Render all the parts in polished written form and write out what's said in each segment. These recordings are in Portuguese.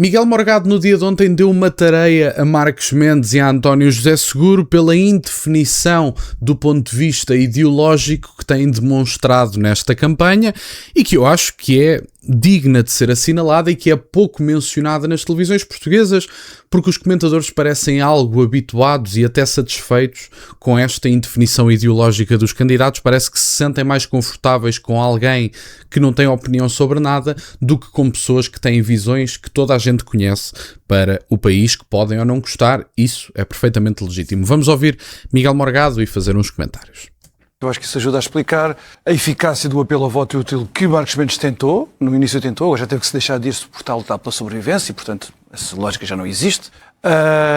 Miguel Morgado no dia de ontem deu uma tareia a Marcos Mendes e a António José Seguro pela indefinição do ponto de vista ideológico que têm demonstrado nesta campanha e que eu acho que é digna de ser assinalada e que é pouco mencionada nas televisões portuguesas, porque os comentadores parecem algo habituados e até satisfeitos com esta indefinição ideológica dos candidatos. Parece que se sentem mais confortáveis com alguém que não tem opinião sobre nada do que com pessoas que têm visões que toda a gente conhece para o país, que podem ou não gostar. Isso é perfeitamente legítimo. Vamos ouvir Miguel Morgado e fazer uns comentários. Eu acho que isso ajuda a explicar a eficácia do apelo ao voto útil que Marcos Mendes tentou, no início tentou, agora já teve que se deixar disso por estar a lutar pela sobrevivência e, portanto, essa lógica já não existe.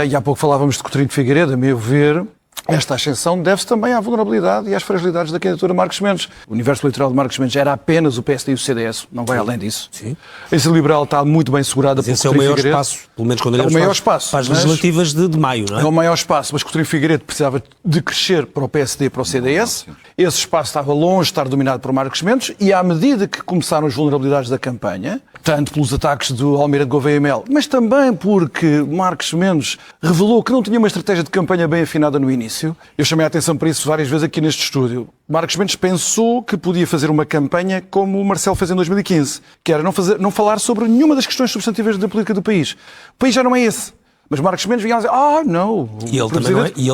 E há pouco falávamos de Coutinho de Figueiredo, a meu ver, esta ascensão deve-se também à vulnerabilidade e às fragilidades da candidatura de Marcos Mendes. O universo eleitoral de Marcos Mendes era apenas o PSD e o CDS, não vai além disso. Sim. A Iniciativa Liberal está muito bem segurada por Esse é o maior espaço, pelo menos quando olhamos para as legislativas de maio, não é? É o maior espaço, mas Coutinho de Figueiredo precisava de crescer para o PSD e para o CDS. Esse espaço estava longe de estar dominado por Marcos Mendes e à medida que começaram as vulnerabilidades da campanha, tanto pelos ataques do Almeida de Gouveia e Mel, mas também porque Marcos Mendes revelou que não tinha uma estratégia de campanha bem afinada no início. Eu chamei a atenção para isso várias vezes aqui neste estúdio. Marcos Mendes pensou que podia fazer uma campanha como o Marcelo fez em 2015, que era não falar sobre nenhuma das questões substantivas da política do país. O país já não é esse. Mas Marcos Mendes vinha a dizer, não. E ele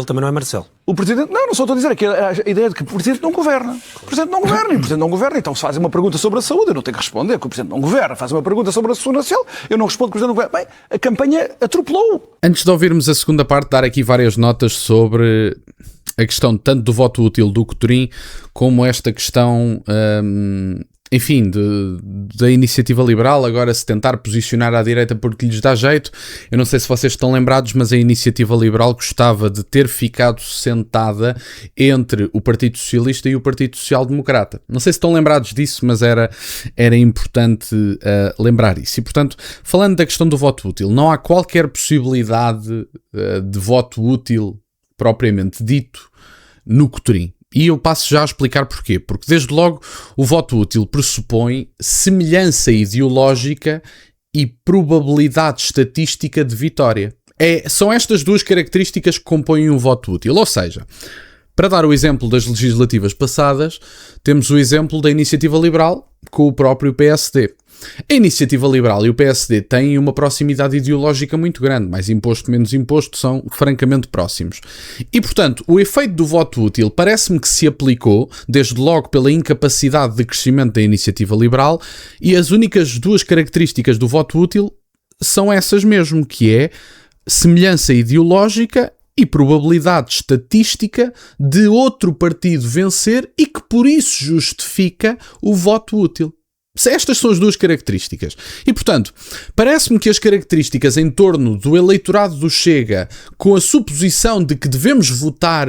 também não é Marcelo. O Presidente, não só estou a dizer, aqui a ideia de que o Presidente não governa. O Presidente não governa, e o Presidente não governa, então se fazem uma pergunta sobre a saúde, eu não tenho que responder, porque o Presidente não governa. Fazem uma pergunta sobre a Segurança Social, eu não respondo, porque o Presidente não governa. Bem, a campanha atropelou. Antes de ouvirmos a segunda parte, dar aqui várias notas sobre a questão tanto do voto útil do Coutinho, como esta questão... enfim, da Iniciativa Liberal agora se tentar posicionar à direita porque lhes dá jeito. Eu não sei se vocês estão lembrados, mas a Iniciativa Liberal gostava de ter ficado sentada entre o Partido Socialista e o Partido Social Democrata. Não sei se estão lembrados disso, mas era importante lembrar isso. E, portanto, falando da questão do voto útil, não há qualquer possibilidade de voto útil propriamente dito no Coutinho. E eu passo já a explicar porquê. Porque, desde logo, o voto útil pressupõe semelhança ideológica e probabilidade estatística de vitória. São estas duas características que compõem um voto útil. Ou seja, para dar o exemplo das legislativas passadas, temos o exemplo da Iniciativa Liberal com o próprio PSD. A Iniciativa Liberal e o PSD têm uma proximidade ideológica muito grande, mais imposto, menos imposto, são francamente próximos. E, portanto, o efeito do voto útil parece-me que se aplicou, desde logo pela incapacidade de crescimento da Iniciativa Liberal, e as únicas duas características do voto útil são essas mesmo, que é semelhança ideológica e probabilidade estatística de outro partido vencer e que por isso justifica o voto útil. Estas são as duas características. E, portanto, parece-me que as características em torno do eleitorado do Chega, com a suposição de que devemos votar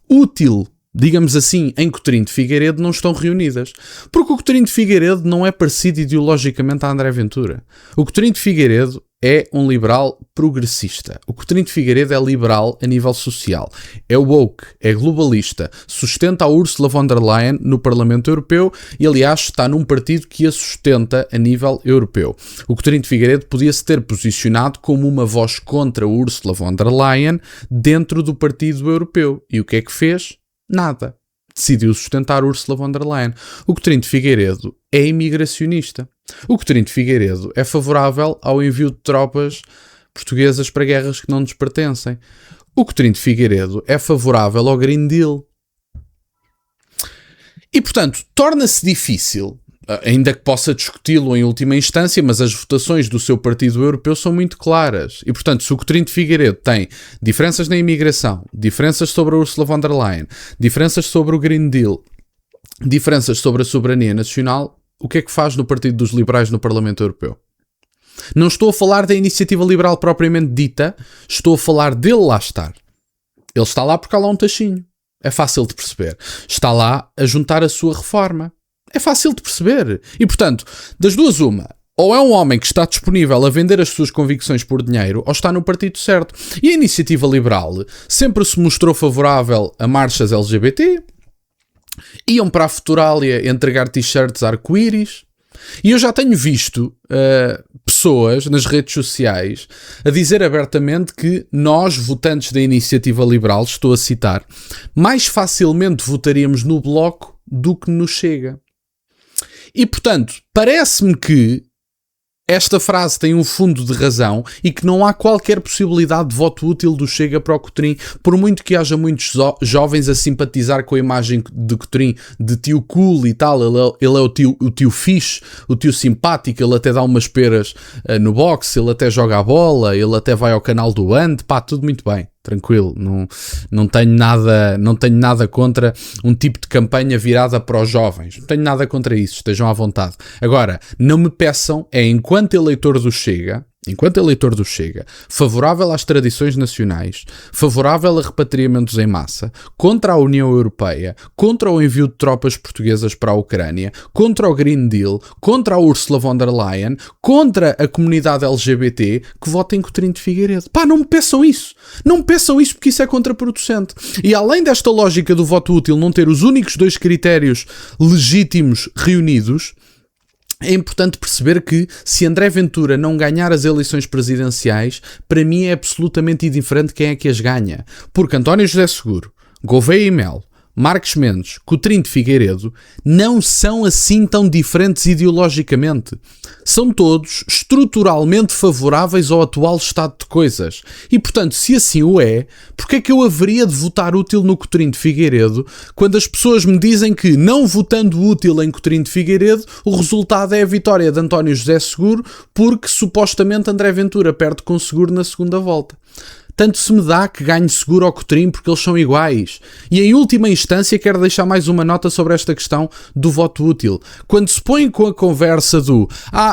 útil, digamos assim, em Coutinho de Figueiredo, não estão reunidas. Porque o Coutinho de Figueiredo não é parecido ideologicamente a André Ventura. O Coutinho de Figueiredo é um liberal progressista. O Coutinho de Figueiredo é liberal a nível social. É woke, é globalista, sustenta a Ursula von der Leyen no Parlamento Europeu e, aliás, está num partido que a sustenta a nível europeu. O Coutinho de Figueiredo podia-se ter posicionado como uma voz contra a Ursula von der Leyen dentro do Partido Europeu. E o que é que fez? Nada. Decidiu sustentar Ursula von der Leyen. O Coutinho de Figueiredo é imigracionista. O Coutinho de Figueiredo é favorável ao envio de tropas portuguesas para guerras que não nos pertencem. O Coutinho de Figueiredo é favorável ao Green Deal. E, portanto, torna-se difícil, ainda que possa discuti-lo em última instância, mas as votações do seu partido europeu são muito claras. E, portanto, se o Coutinho de Figueiredo tem diferenças na imigração, diferenças sobre a Ursula von der Leyen, diferenças sobre o Green Deal, diferenças sobre a soberania nacional, o que é que faz no Partido dos Liberais no Parlamento Europeu? Não estou a falar da Iniciativa Liberal propriamente dita, estou a falar dele lá estar. Ele está lá porque há lá um tachinho. É fácil de perceber. Está lá a juntar a sua reforma. É fácil de perceber. E, portanto, das duas uma, ou é um homem que está disponível a vender as suas convicções por dinheiro, ou está no partido certo. E a Iniciativa Liberal sempre se mostrou favorável a marchas LGBT, iam para a Futurália entregar t-shirts arco-íris, E eu já tenho visto pessoas nas redes sociais a dizer abertamente que nós, votantes da Iniciativa Liberal, estou a citar, mais facilmente votaríamos no Bloco do que no Chega. E, portanto, parece-me que esta frase tem um fundo de razão e que não há qualquer possibilidade de voto útil do Chega para o Cotrim, por muito que haja muitos jovens a simpatizar com a imagem de Cotrim, de tio cool e tal. Ele é o tio fixe, o tio simpático, ele até dá umas peras no boxe, ele até joga a bola, ele até vai ao canal do Ande, pá, tudo muito bem. Tranquilo, não tenho nada contra um tipo de campanha virada para os jovens, não tenho nada contra isso, estejam à vontade. Agora, não me peçam, enquanto eleitor do Chega, favorável às tradições nacionais, favorável a repatriamentos em massa, contra a União Europeia, contra o envio de tropas portuguesas para a Ucrânia, contra o Green Deal, contra a Ursula von der Leyen, contra a comunidade LGBT, que votem Coutinho de Figueiredo. Pá, não me peçam isso. Não me peçam isso porque isso é contraproducente. E além desta lógica do voto útil não ter os únicos 2 critérios legítimos reunidos, é importante perceber que, se André Ventura não ganhar as eleições presidenciais, para mim é absolutamente indiferente quem é que as ganha. Porque António José Seguro, Gouveia e Melo, Marques Mendes, Coutinho de Figueiredo não são assim tão diferentes ideologicamente. São todos estruturalmente favoráveis ao atual estado de coisas. E, portanto, se assim o é, porque é que eu haveria de votar útil no Coutinho de Figueiredo quando as pessoas me dizem que, não votando útil em Coutinho de Figueiredo, o resultado é a vitória de António José Seguro, porque supostamente André Ventura perde com Seguro na segunda volta? Tanto se me dá que ganhe Seguro ao Coutinho porque eles são iguais. E em última instância quero deixar mais uma nota sobre esta questão do voto útil. Quando se põe com a conversa do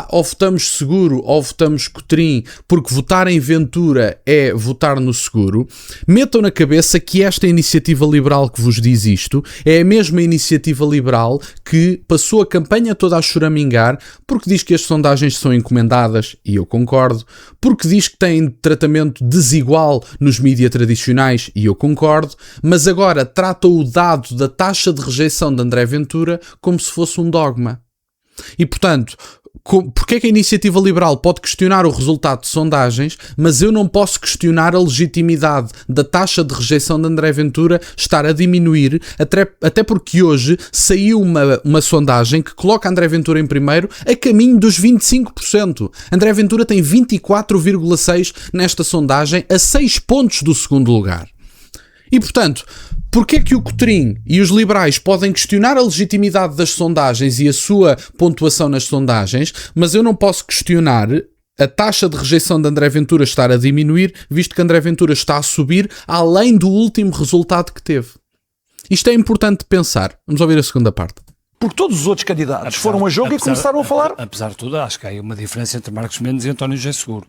ou votamos Seguro ou votamos Coutinho porque votar em Ventura é votar no Seguro, metam na cabeça que esta iniciativa liberal que vos diz isto é a mesma iniciativa liberal que passou a campanha toda a choramingar porque diz que as sondagens são encomendadas, e eu concordo, porque diz que têm tratamento desigual nos mídias tradicionais, e eu concordo, mas agora trata o dado da taxa de rejeição de André Ventura como se fosse um dogma. E, portanto, porque é que a Iniciativa Liberal pode questionar o resultado de sondagens, mas eu não posso questionar a legitimidade da taxa de rejeição de André Ventura estar a diminuir, até porque hoje saiu uma sondagem que coloca André Ventura em primeiro a caminho dos 25%. André Ventura tem 24,6% nesta sondagem, a 6 pontos do segundo lugar. E, portanto, porque é que o Coutinho e os liberais podem questionar a legitimidade das sondagens e a sua pontuação nas sondagens, mas eu não posso questionar a taxa de rejeição de André Ventura estar a diminuir, visto que André Ventura está a subir além do último resultado que teve? Isto é importante de pensar. Vamos ouvir a segunda parte. Porque todos os outros candidatos foram a jogo e começaram a falar. Apesar de tudo, acho que há uma diferença entre Marcos Mendes e António José Seguro.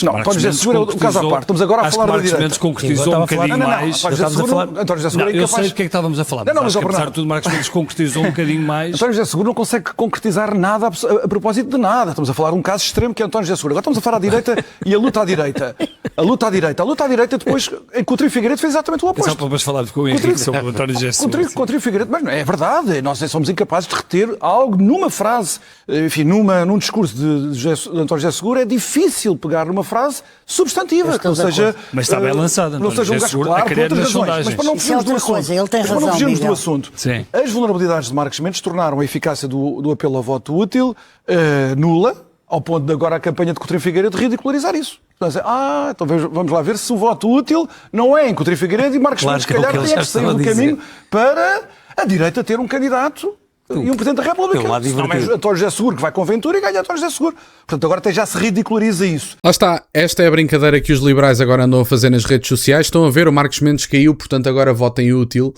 Não, António José Seguro é o caso à parte. Estamos agora a falar da direita. Mendes concretizou um bocadinho mais. António José Seguro é incapaz. Eu sei do que é que estávamos a falar, mas apesar de tudo, Marcos Mendes concretizou um bocadinho mais. António José Seguro não consegue concretizar nada a propósito de nada. Estamos a falar de um caso extremo que é António José Seguro. Agora estamos a falar à direita e a luta à direita. A luta à direita depois, em Coutinho Figueiredo fez exatamente o oposto. Só para falar com o Henrique sobre o António José Seguro. Coutinho Figueiredo, mas não é verdade. Nós somos incapazes de reter algo numa frase, enfim, num discurso de António José Seguro. É difícil pegar numa frase substantiva, ou seja, mas está bem lançada, não seja um gajo claro por outras razões, mas para não fugirmos do assunto, não fugirmos do assunto. Sim. As vulnerabilidades de Marques Mendes tornaram a eficácia do apelo ao voto útil nula, ao ponto de agora a campanha de Coutinho Figueiredo ridicularizar isso. Então vamos lá ver se o voto útil não é em Coutinho Figueiredo e Marques Mendes, se calhar, tem que sair do caminho para a direita ter um candidato e um Presidente da República. Não é António José Seguro que vai com Ventura e ganha António José Seguro. Portanto, agora até já se ridiculariza isso. Lá está. Esta é a brincadeira que os liberais agora andam a fazer nas redes sociais. Estão a ver, o Marques Mendes caiu, portanto agora votem útil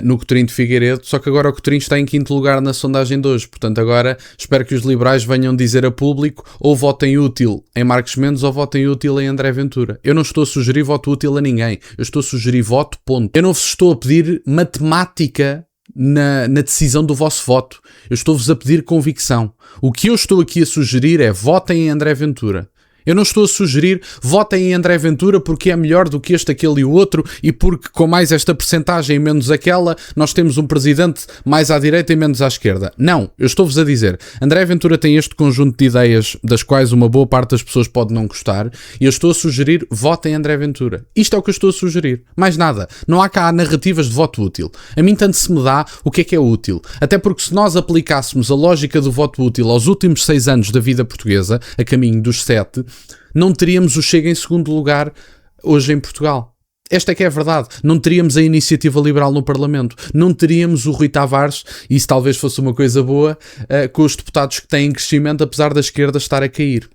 no Coutinho de Figueiredo. Só que agora o Coutinho está em 5º lugar na sondagem de hoje. Portanto, agora espero que os liberais venham dizer a público ou votem útil em Marques Mendes ou votem útil em André Ventura. Eu não estou a sugerir voto útil a ninguém. Eu estou a sugerir voto, ponto. Eu não vos estou a pedir matemática na decisão do vosso voto. Eu estou-vos a pedir convicção. O que eu estou aqui a sugerir é votem em André Ventura. Eu não estou a sugerir votem em André Ventura porque é melhor do que este, aquele e o outro, e porque com mais esta percentagem e menos aquela, nós temos um presidente mais à direita e menos à esquerda. Não, eu estou-vos a dizer, André Ventura tem este conjunto de ideias das quais uma boa parte das pessoas pode não gostar, e eu estou a sugerir votem em André Ventura. Isto é o que eu estou a sugerir. Mais nada. Não há cá narrativas de voto útil. A mim tanto se me dá o que é útil. Até porque se nós aplicássemos a lógica do voto útil aos últimos 6 anos da vida portuguesa, a caminho dos 7, não teríamos o Chega em segundo lugar hoje em Portugal. Esta é que é a verdade. Não teríamos a Iniciativa Liberal no Parlamento. Não teríamos o Rui Tavares, e isso talvez fosse uma coisa boa, com os deputados que têm crescimento, apesar da esquerda estar a cair.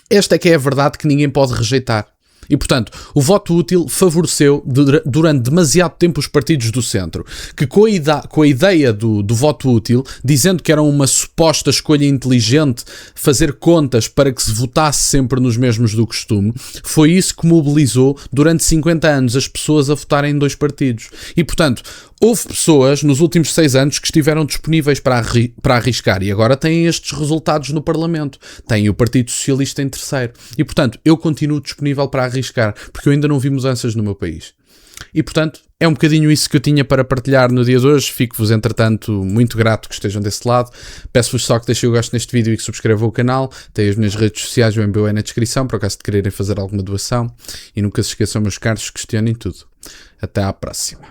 Esta é que é a verdade que ninguém pode rejeitar. E, portanto, o voto útil favoreceu durante demasiado tempo os partidos do centro, que com a ideia do voto útil, dizendo que era uma suposta escolha inteligente fazer contas para que se votasse sempre nos mesmos do costume, foi isso que mobilizou durante 50 anos as pessoas a votarem em 2 partidos. E, portanto, houve pessoas nos últimos 6 anos que estiveram disponíveis para arriscar e agora têm estes resultados no Parlamento. Têm o Partido Socialista em terceiro. E, portanto, eu continuo disponível para arriscar, porque eu ainda não vi mudanças no meu país. E, portanto, é um bocadinho isso que eu tinha para partilhar no dia de hoje. Fico-vos, entretanto, muito grato que estejam desse lado. Peço-vos só que deixem o gosto neste vídeo e que subscrevam o canal. Tem as minhas redes sociais, o MBA na descrição, por acaso de quererem fazer alguma doação. E nunca se esqueçam, meus caros, questionem tudo. Até à próxima.